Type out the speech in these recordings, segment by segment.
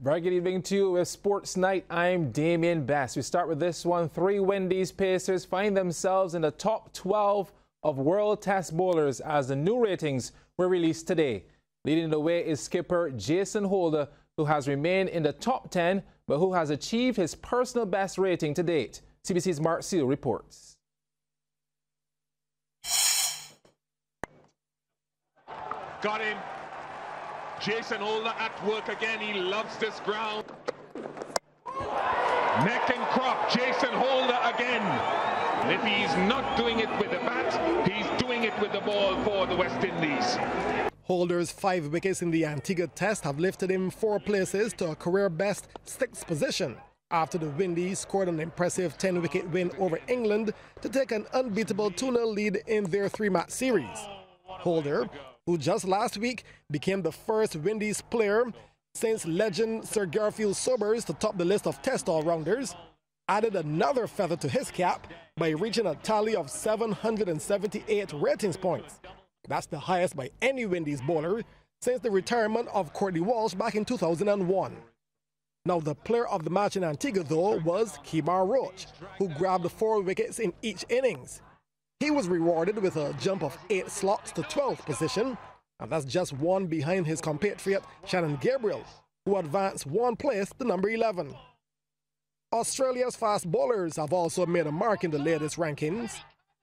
Very good evening to you with Sports Night. I'm Damien Best. We start with this one. 3 Windies Pacers find themselves in the top 12 of World Test Bowlers as the new ratings were released today. Leading the way is skipper Jason Holder, who has remained in the top 10, but who has achieved his personal best rating to date. CBC's Mark Seal reports. Got him. Jason Holder at work again. He loves this ground. Neck and crop. Jason Holder again. And if he's not doing it with the bat, he's doing it with the ball for the West Indies. Holder's 5 wickets in the Antigua Test have lifted him 4 places to a career-best 6th position after the Windies scored an impressive 10-wicket win over England to take an unbeatable 2-0 lead in their 3-match series. Holder, who just last week became the first Windies player since legend Sir Garfield Sobers to top the list of Test all-rounders, added another feather to his cap by reaching a tally of 778 ratings points. That's the highest by any Windies bowler since the retirement of Courtney Walsh back in 2001. Now, the player of the match in Antigua, though, was Kemar Roach, who grabbed 4 wickets in each innings. He was rewarded with a jump of 8 slots to 12th position, and that's just 1 behind his compatriot Shannon Gabriel, who advanced 1 place to number 11. Australia's fast bowlers have also made a mark in the latest rankings.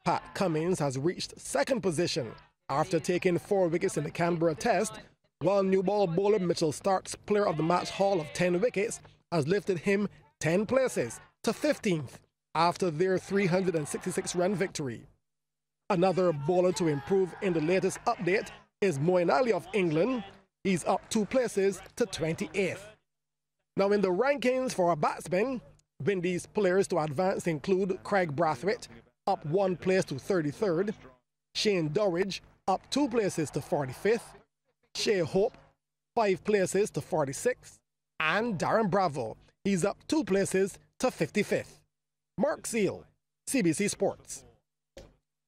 Pat Cummins has reached 2nd position after taking 4 wickets in the Canberra Test, while new ball bowler Mitchell Stark's player of the match haul of 10 wickets has lifted him 10 places to 15th after their 366-run victory. Another bowler to improve in the latest update is Moeen Ali of England. He's up 2 places to 28th. Now, in the rankings for a batsman, Windies players to advance include Craig Brathwaite, up 1 place to 33rd, Shane Dorridge, up 2 places to 45th, Shea Hope, 5 places to 46th, and Darren Bravo, he's up 2 places to 55th. Mark Seal, CBC Sports.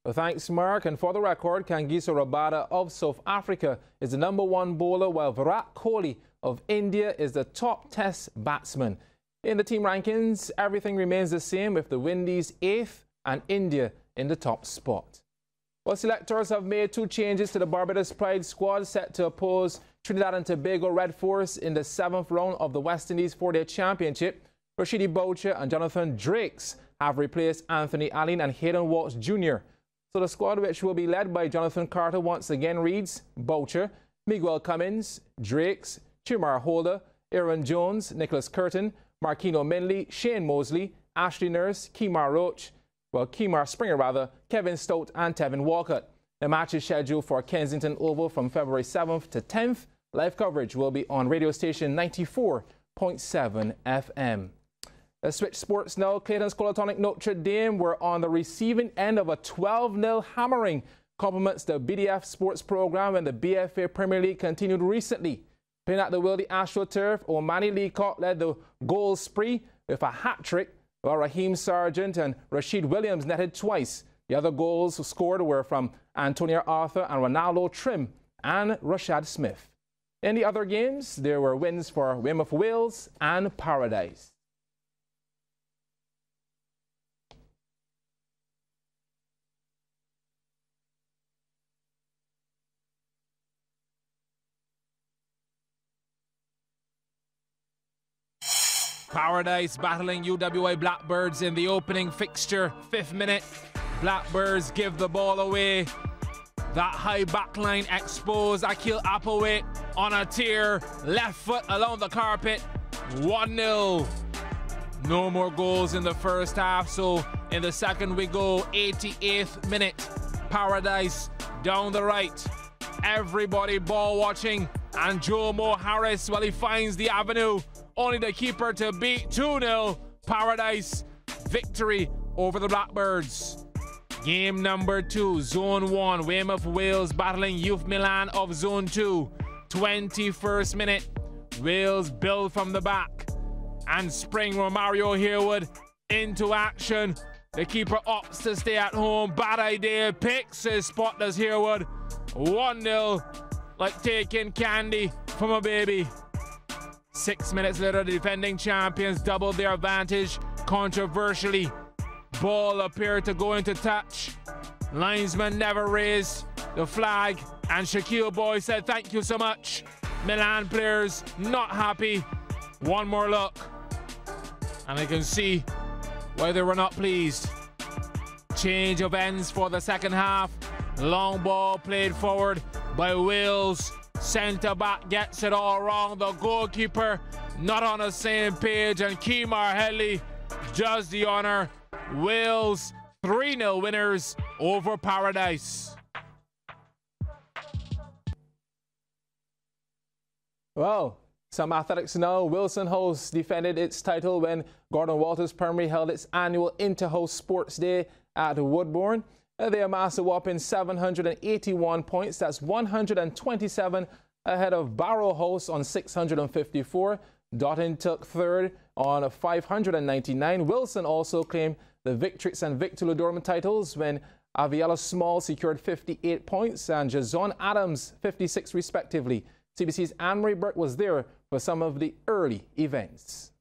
Well, thanks, Mark. And for the record, Kagiso Rabada of South Africa is the #1 bowler, while Virat Kohli of India is the top Test batsman. In the team rankings, everything remains the same, with the Windies 8th and India in the top spot. Well, selectors have made 2 changes to the Barbados Pride squad set to oppose Trinidad and Tobago Red Force in the 7th round of the West Indies 4-day championship. Rashidi Boucher and Jonathan Drakes have replaced Anthony Allen and Hayden Walsh Jr. So the squad, which will be led by Jonathan Carter, once again reads Boucher, Miguel Cummins, Drakes, Chimar Holder, Aaron Jones, Nicholas Curtin, Marquino Minley, Shane Mosley, Ashley Nurse, Kemar Springer, Kevin Stout and Tevin Walcott. The match is scheduled for Kensington Oval from February 7th to 10th. Live coverage will be on radio station 94.7 FM. Let's switch sports now. Clayton's Colatonic Notre Dame were on the receiving end of a 12-0 hammering. Compliments the BDF sports program when the BFA Premier League continued recently. Playing at the Wildy AstroTurf, Omani Leacock led the goal spree with a hat-trick, while Raheem Sargent and Rashid Williams netted twice. The other goals scored were from Antonia Arthur and Ronaldo Trim and Rashad Smith. In the other games, there were wins for Weymouth Wales and Paradise. Paradise battling UWI Blackbirds in the opening fixture, 5th minute. Blackbirds give the ball away. That high backline exposed. Akil Applewhite on a tear, left foot along the carpet. 1-0. No more goals in the first half, so in the second we go. 88th minute. Paradise down the right. Everybody ball watching, and Joe Mo Harris, well, he finds the avenue. Only the keeper to beat. 2-0. Paradise victory over the Blackbirds. Game number 2, Zone 1. Weymouth Wales battling Youth Milan of Zone 2. 21st minute. Wales build from the back and spring Romario Harewood into action. The keeper opts to stay at home. Bad idea. Picks his spot, does Harewood. 1-0. Like taking candy from a baby. 6 minutes later, the defending champions doubled their advantage. Controversially, ball appeared to go into touch. Linesman never raised the flag, and Shaquille Boy said, "Thank you so much." Milan players not happy. One more look, and I can see why they were not pleased. Change of ends for the second half. Long ball played forward by Wales. Centre back gets it all wrong. The goalkeeper not on the same page, and Keemar Headley does the honour. Wales 3-0 winners over Paradise. Well, some athletics now. Wilson House defended its title when Gordon Walters Primary held its annual Inter-House Sports Day at Woodbourne. They amassed a whopping 781 points. That's 127 ahead of Barrow House on 654. Dottin took third on 599. Wilson also claimed the Victrix and Victor Ludorman titles when Aviala Small secured 58 points and Jason Adams 56 respectively. CBC's Anne-Marie Burke was there for some of the early events.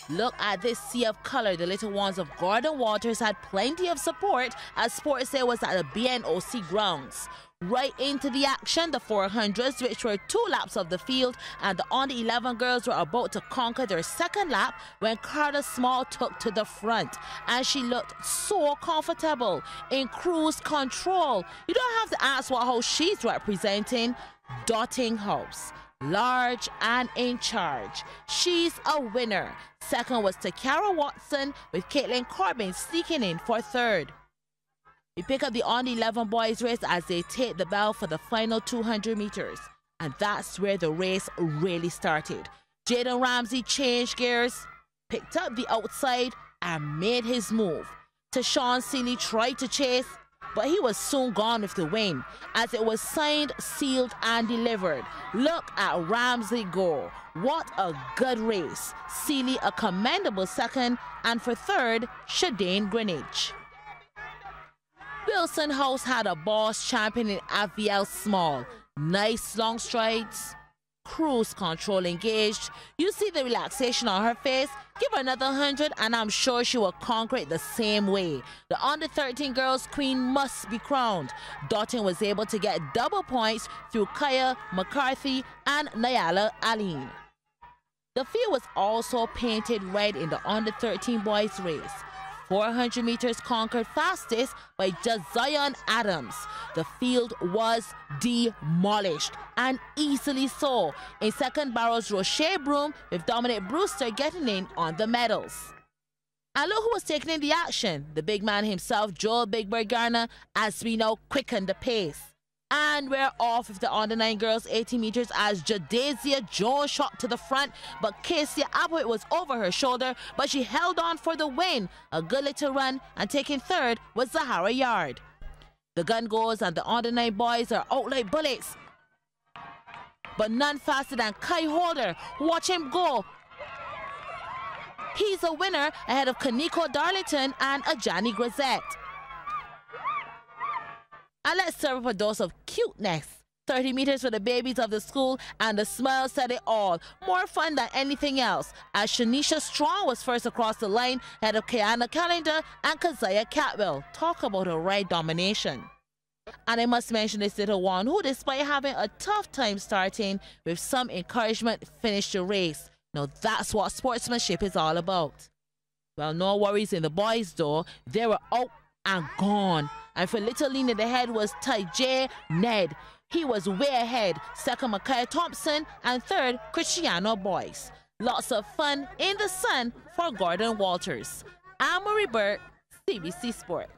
Look at this sea of color. The little ones of Gordon Walters had plenty of support as Sports Day was at the BNOC grounds. Right into the action, the 400s, which were 2 laps of the field, and the under 11 girls were about to conquer their second lap when Carter Small took to the front, and she looked so comfortable in cruise control. You don't have to ask what house she's representing. Dotting House, large and in charge. She's a winner. Second was Takara Watson, with Caitlin Corbin sneaking in for third. We pick up the under 11 boys race as they take the bell for the final 200 meters. And that's where the race really started. Jaden Ramsey changed gears, picked up the outside, and made his move. Tashawn Seeley tried to chase, but he was soon gone with the win as it was signed, sealed, and delivered. Look at Ramsey go. What a good race. Seeley a commendable second, and for third, Shadane Greenwich. Wilson House had a boss champion in Aviel Small. Nice long strides, cruise control engaged. You see the relaxation on her face. Give her another 100 and I'm sure she will conquer it the same way. The under 13 girls queen must be crowned. Dottin was able to get double points through Kaya McCarthy and Nyala Aline. The field was also painted red in the under 13 boys race. 400 meters conquered fastest by Jazion Adams. The field was demolished, and easily so. In second, Barrow's Rocher Broom, with Dominic Brewster getting in on the medals. And look who was taking in the action. The big man himself, Joel Big Bird Garner, as we know, quickened the pace. And we're off with the under 9 girls 80 meters as Jadasia Jones shot to the front, but Casey Abbott was over her shoulder, but she held on for the win. A good little run, and taking third was Zahara Yard. The gun goes and the under 9 boys are out like bullets, but none faster than Kai Holder. Watch him go. He's a winner ahead of Kaniko Darlington and Ajani Grazette. And let's serve up a dose of cuteness. 30 meters for the babies of the school, and the smile said it all. More fun than anything else, as Shanisha Strong was first across the line, ahead of Kiana Calendar and Kazaya Catwell. Talk about a right domination. And I must mention this little one who, despite having a tough time starting, with some encouragement, finished the race. Now that's what sportsmanship is all about. Well, no worries in the boys though. They were out and gone. And for little lean in the head was Ty J. Ned. He was way ahead. Second, Micaiah Thompson. And third, Cristiano Boyce. Lots of fun in the sun for Gordon Walters. Anne-Marie Burke, CBC Sports.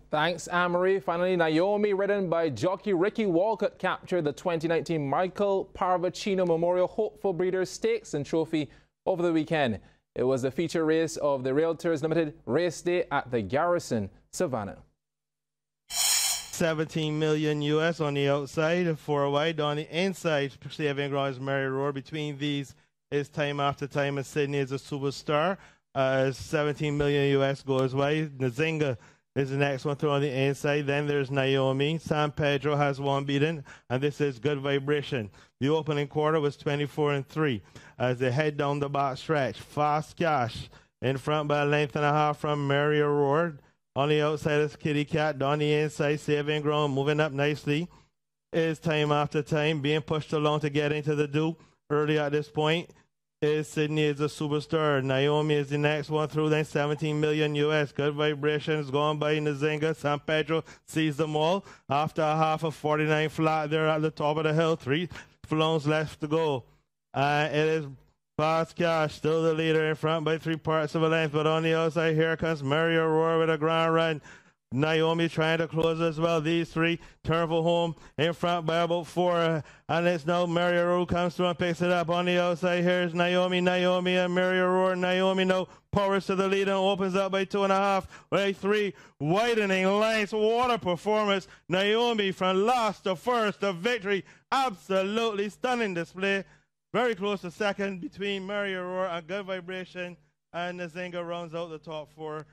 Thanks, Anne-Marie. Finally, Naomi, ridden by jockey Ricky Walcott, captured the 2019 Michael Parvacino Memorial Hopeful Breeders Stakes and Trophy over the weekend. It was the feature race of the Realtors Limited race day at the Garrison, Savannah. 17 million US on the outside, 4 wide on the inside. Saving Grounds Mary Roar. Between these is Time After Time, and Sydney is a superstar. 17 million US goes wide. Nzinga is the next one through on the inside. Then there's Naomi. San Pedro has one beaten, and this is Good Vibration. The opening quarter was 24-3 as they head down the back stretch. Fast Cash in front by a length and a half from Mary O'Rourke. On the outside is Kitty Cat. Down the inside, saving ground, moving up nicely. Is Time After Time being pushed along to get into the Duke. Early at this point is Sydney is a superstar. Naomi is the next one through, then 17 million US. Good Vibrations going by Nzinga. San Pedro sees them all. After a half of 49 flat, they're at the top of the hill. 3 furlongs left to go. It is Fast Cash, still the leader in front by 3 parts of a length, but on the outside, here comes Mary O'Rourke with a grand run. Naomi trying to close as well. These 3 turn for home in front by about 4, and it's now Mary O'Rourke comes through and picks it up. On the outside, here's Naomi and Mary O'Rourke. Naomi now powers to the lead and opens up by 2.5. By 3, widening lines. What a performance. Naomi from last to first, the victory. Absolutely stunning display. Very close to second between Mary O'Rourke and Good Vibration, and Nzinga rounds out the top 4.